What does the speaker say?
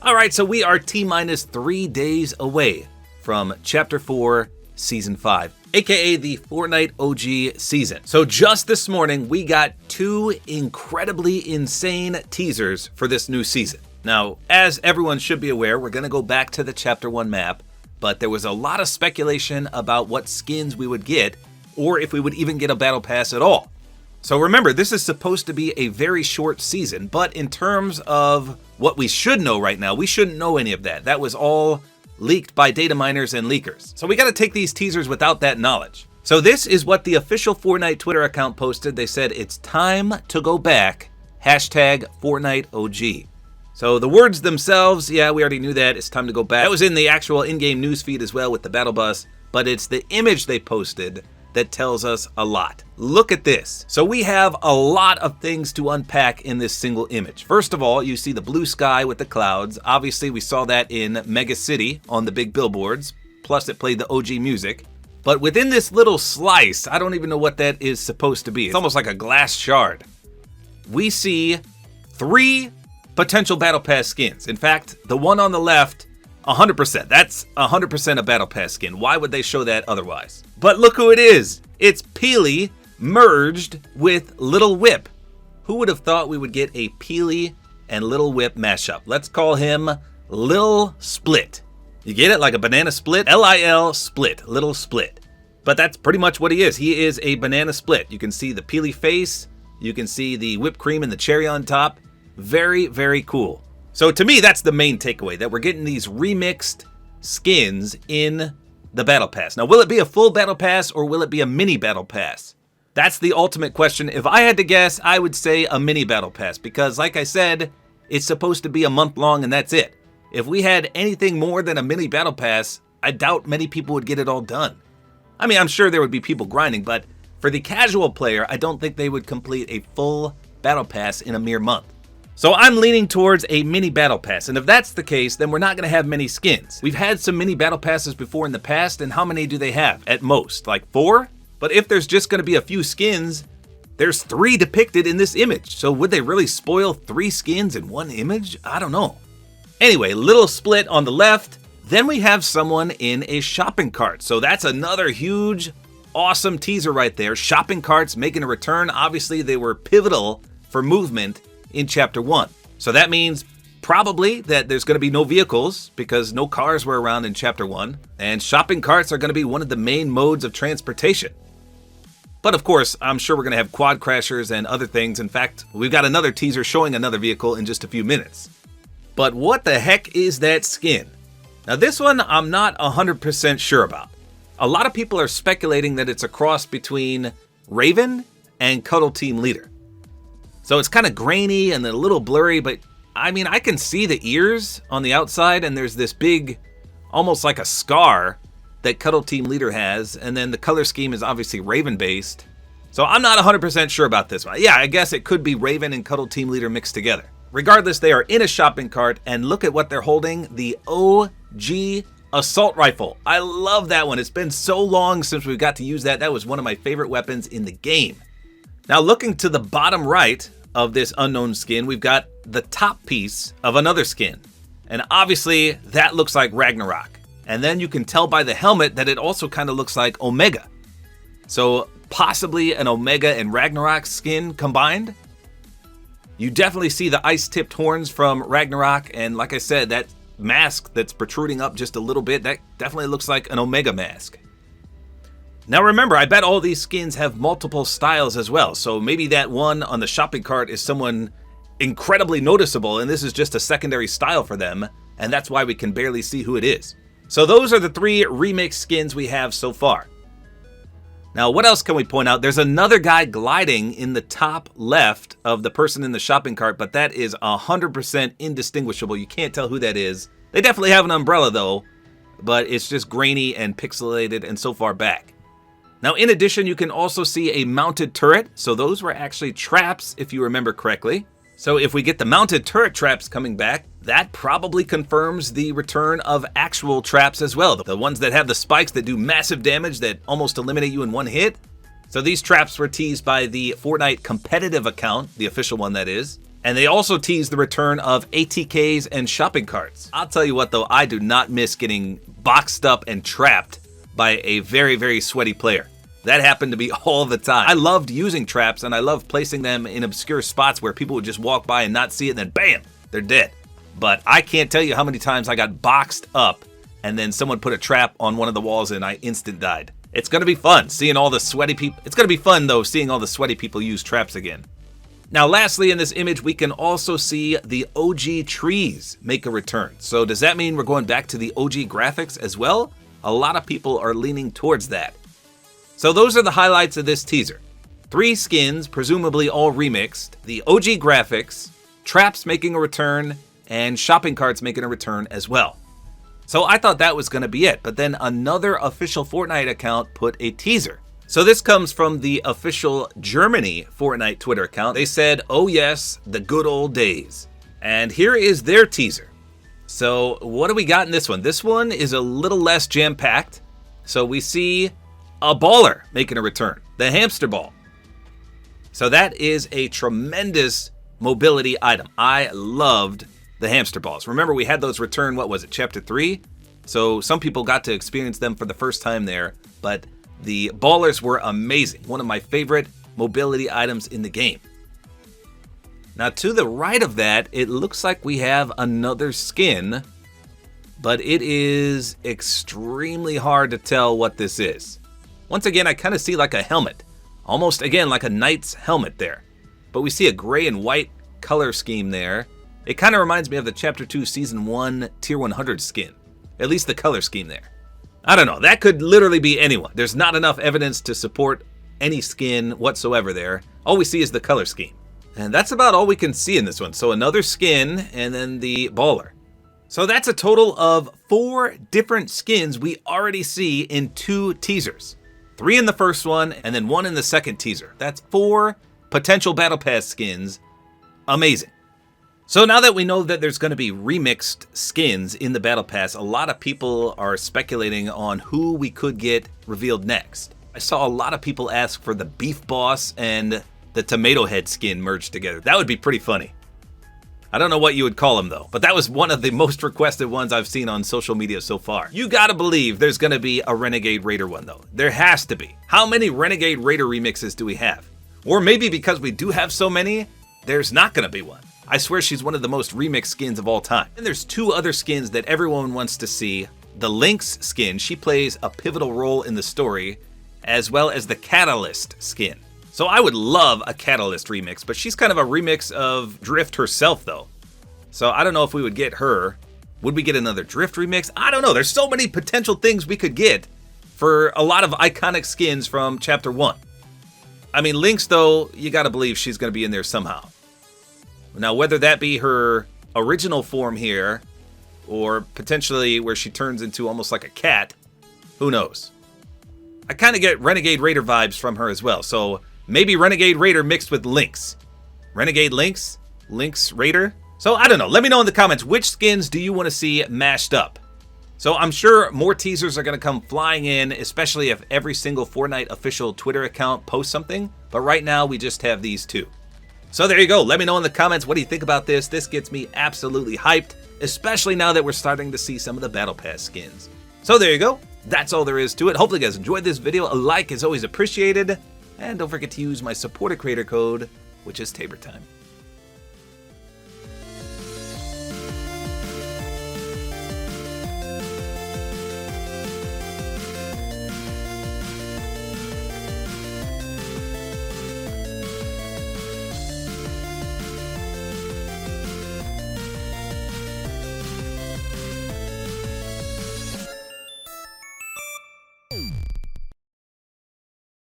Alright, so we are T-minus 3 days away from Chapter 4, Season 5, aka the Fortnite OG season. So just this morning, we got 2 incredibly insane teasers for this new season. Now, as everyone should be aware, we're going to go back to the Chapter 1 map, but there was a lot of speculation about what skins we would get, or if we would even get a battle pass at all. So remember, this is supposed to be a very short season, but in terms of what we should know right now, we shouldn't know any of that. That was all leaked by data miners and leakers. So we got to take these teasers without that knowledge. So this is what the official Fortnite Twitter account posted. They said, it's time to go back, hashtag Fortnite OG. So the words themselves, yeah, we already knew that. It's time to go back. That was in the actual in-game newsfeed as well with the battle bus, but it's the image they posted that tells us a lot. Look at this. So we have a lot of things to unpack in this single image. First of all, you see the blue sky with the clouds. Obviously, we saw that in Mega City on the big billboards. Plus, it played the OG music. But within this little slice, I don't even know what that is supposed to be. It's almost like a glass shard. We see 3 potential Battle Pass skins. In fact, the one on the left, 100%. That's 100% a Battle Pass skin. Why would they show that otherwise? But look who it is. It's Peely merged with Little Whip. Who would have thought we would get a Peely and Little Whip mashup? Let's call him Lil Split. You get it? Like a banana split? L-I-L split. Little Split. But that's pretty much what he is. He is a banana split. You can see the Peely face. You can see the whipped cream and the cherry on top. Very, very cool. So to me, that's the main takeaway, that we're getting these remixed skins in the Battle Pass. Now, will it be a full Battle Pass or will it be a mini Battle Pass? That's the ultimate question. If I had to guess, I would say a mini Battle Pass because, like I said, it's supposed to be a month long and that's it. If we had anything more than a mini Battle Pass, I doubt many people would get it all done. I mean, I'm sure there would be people grinding, but for the casual player, I don't think they would complete a full Battle Pass in a mere month. So I'm leaning towards a mini battle pass, and if that's the case, then we're not going to have many skins. We've had some mini battle passes before in the past, and how many do they have? At most, like 4? But if there's just going to be a few skins, there's 3 depicted in this image. So would they really spoil 3 skins in one image? I don't know. Anyway, Little Split on the left. Then we have someone in a shopping cart. So that's another huge, awesome teaser right there. Shopping carts making a return. Obviously, they were pivotal for movement in Chapter 1. So that means probably that there's going to be no vehicles because no cars were around in Chapter 1, and shopping carts are going to be one of the main modes of transportation. But of course, I'm sure we're going to have quad crashers and other things. In fact, we've got another teaser showing another vehicle in just a few minutes. But what the heck is that skin? Now this one I'm not 100% sure about. A lot of people are speculating that it's a cross between Raven and Cuddle Team Leader. So it's kind of grainy and a little blurry, but I mean, I can see the ears on the outside, and there's this big, almost like a scar that Cuddle Team Leader has, and then the color scheme is obviously Raven-based. So I'm not 100% sure about this one. Yeah, I guess it could be Raven and Cuddle Team Leader mixed together. Regardless, they are in a shopping cart, and look at what they're holding, the OG Assault Rifle. I love that one. It's been so long since we got to use that. That was one of my favorite weapons in the game. Now looking to the bottom right of this unknown skin, we've got the top piece of another skin. And obviously that looks like Ragnarok. And then you can tell by the helmet that it also kind of looks like Omega. So possibly an Omega and Ragnarok skin combined. You definitely see the ice-tipped horns from Ragnarok. And like I said, that mask that's protruding up just a little bit, that definitely looks like an Omega mask. Now remember, I bet all these skins have multiple styles as well, so maybe that one on the shopping cart is someone incredibly noticeable and this is just a secondary style for them, and that's why we can barely see who it is. So those are the 3 remix skins we have so far. Now what else can we point out? There's another guy gliding in the top left of the person in the shopping cart, but that is 100% indistinguishable. You can't tell who that is. They definitely have an umbrella though, but it's just grainy and pixelated and so far back. Now, in addition, you can also see a mounted turret. So those were actually traps, if you remember correctly. So if we get the mounted turret traps coming back, that probably confirms the return of actual traps as well. The ones that have the spikes that do massive damage that almost eliminate you in one hit. So these traps were teased by the Fortnite competitive account, the official one that is. And they also teased the return of ATKs and shopping carts. I'll tell you what though, I do not miss getting boxed up and trapped by a very, very sweaty player. That happened to me all the time. I loved using traps and I loved placing them in obscure spots where people would just walk by and not see it and then bam, they're dead. But I can't tell you how many times I got boxed up and then someone put a trap on one of the walls and I instant died. It's gonna be fun seeing all the sweaty people. It's gonna be fun though seeing all the sweaty people use traps again. Now lastly in this image we can also see the OG trees make a return. So does that mean we're going back to the OG graphics as well? A lot of people are leaning towards that. So those are the highlights of this teaser. 3 skins, presumably all remixed, the OG graphics, traps making a return, and shopping carts making a return as well. So I thought that was gonna be it, but then another official Fortnite account put a teaser. So this comes from the official Germany Fortnite Twitter account. They said, oh yes, the good old days. And here is their teaser. So what do we got in this one? This one is a little less jam-packed. So we see a baller making a return, the hamster ball. So that is a tremendous mobility item. I loved the hamster balls. Remember we had those return, what was it, chapter 3? So some people got to experience them for the first time there, but the ballers were amazing. One of my favorite mobility items in the game. Now to the right of that, it looks like we have another skin, but it is extremely hard to tell what this is. Once again, I kind of see like a helmet. Almost, again, like a knight's helmet there. But we see a gray and white color scheme there. It kind of reminds me of the Chapter 2 Season 1 Tier 100 skin. At least the color scheme there. I don't know, that could literally be anyone. There's not enough evidence to support any skin whatsoever there. All we see is the color scheme. And that's about all we can see in this one. So another skin and then the baller. So that's a total of 4 different skins we already see in 2 teasers. 3 in the first one and then 1 in the second teaser. That's 4 potential Battle Pass skins. Amazing. So now that we know that there's going to be remixed skins in the Battle Pass, a lot of people are speculating on who we could get revealed next. I saw a lot of people ask for the Beef Boss and the Tomato Head skin merged together. That would be pretty funny. I don't know what you would call them though, but that was one of the most requested ones I've seen on social media so far. You gotta believe there's gonna be a Renegade Raider one though. There has to be. How many Renegade Raider remixes do we have? Or maybe because we do have so many, there's not gonna be one. I swear she's one of the most remixed skins of all time. And there's 2 other skins that everyone wants to see. The Lynx skin, she plays a pivotal role in the story, as well as the Catalyst skin. So I would love a Catalyst remix, but she's kind of a remix of Drift herself though. So I don't know if we would get her. Would we get another Drift remix? I don't know. There's so many potential things we could get for a lot of iconic skins from Chapter 1. I mean, Lynx though, you gotta believe she's gonna be in there somehow. Now, whether that be her original form here, or potentially where she turns into almost like a cat, who knows? I kind of get Renegade Raider vibes from her as well, so maybe Renegade Raider mixed with Lynx. Renegade Lynx? Lynx Raider? So I don't know, let me know in the comments, which skins do you want to see mashed up? So I'm sure more teasers are going to come flying in, especially if every single Fortnite official Twitter account posts something, but right now we just have these 2. So there you go. Let me know in the comments, what do you think about this? This gets me absolutely hyped, especially now that we're starting to see some of the Battle Pass skins. So there you go. That's all there is to it. Hopefully you guys enjoyed this video. A like is always appreciated. And don't forget to use my Support-A-Creator code, which is tabortime.